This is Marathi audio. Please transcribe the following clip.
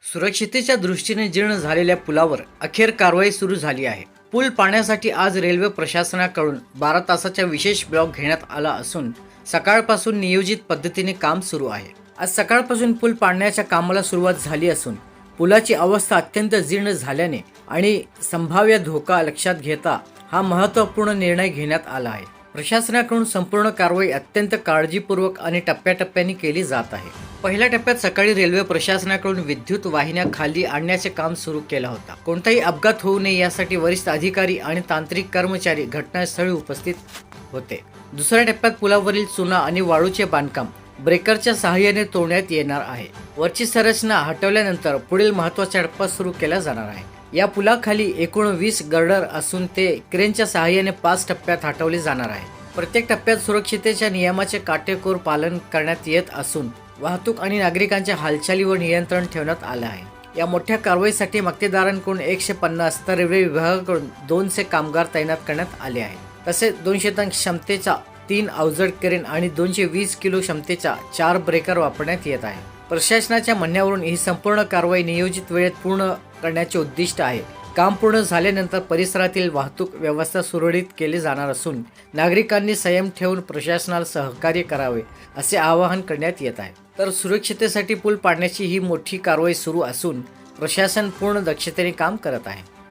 सुरक्षितेच्या दृष्टीने जीर्ण झालेल्या पुलावर अखेर कारवाई सुरू झाली आहे. पूल पाडण्यासाठी आज रेल्वे प्रशासनाकडून 12 तासाचा विशेष ब्लॉक घेण्यात आला असून सकाळपासून नियोजित पद्धतीने काम सुरू आहे. आज सकाळपासून पूल पाडण्याच्या कामाला सुरुवात झाली असून पुलाची अवस्था अत्यंत जीर्ण झाल्याने आणि संभाव्य धोका लक्षात घेता हा महत्त्वपूर्ण निर्णय घेण्यात आला आहे. प्रशासनाकडून संपूर्ण कारवाई अत्यंत काळजीपूर्वक आणि टप्प्याटप्प्याने केली जात आहे. पहिल्या टप्प्यात सकाळी रेल्वे प्रशासनाकडून विद्युत वाहिन्या खाली आणण्याचे काम सुरू केलं होतं. कोणताही अपघात होऊ नये यासाठी वरिष्ठ अधिकारी आणि तांत्रिक कर्मचारी घटनास्थळी उपस्थित होते. दुसऱ्या टप्प्यात पुलावरील चुना आणि वाळूचे बांधकाम ब्रेकरच्या सहाय्याने तोडण्यात येणार आहे. वरची संरचना हटवल्यानंतर पुढील महत्त्वाचा टप्पा सुरू केला जाणार आहे. या पुलाखाली एकूण 20 गर्डर असून ते क्रेनच्या सहाय्याने 5 टप्प्यात हटवले जाणार आहे. प्रत्येक टप्प्यात सुरक्षितेच्या नियमाचे काटेकोर पालन करण्यात येत असून वाहतूक आणि नागरिकांच्या हालचालीवर नियंत्रण ठेवण्यात आलं आहे. या मोठ्या कारवाईसाठी मक्तेदारांकडून 150 तर रेल्वे विभागाकडून 200 कामगार तैनात करण्यात आले आहेत. तसेच 200 टन क्षमतेचा 3 अवजड क्रेन आणि 220 किलो क्षमतेचा 4 ब्रेकर वापरण्यात येत आहे. प्रशासनाच्या म्हणण्यावरून ही संपूर्ण कारवाई नियोजित वेळेत पूर्ण करण्याचे उद्दिष्ट आहे. काम पूर्ण झाल्यानंतर परिसरातील वाहतूक व्यवस्था सुरळीत केली जाणार असून नागरिकांनी संयम ठेवून प्रशासनाला सहकार्य करावे असे आवाहन करण्यात येत आहे. तर सुरक्षितेसाठी पूल पाडण्याची ही मोठी कारवाई सुरू असून प्रशासन पूर्ण दक्षतेने काम करत आहे.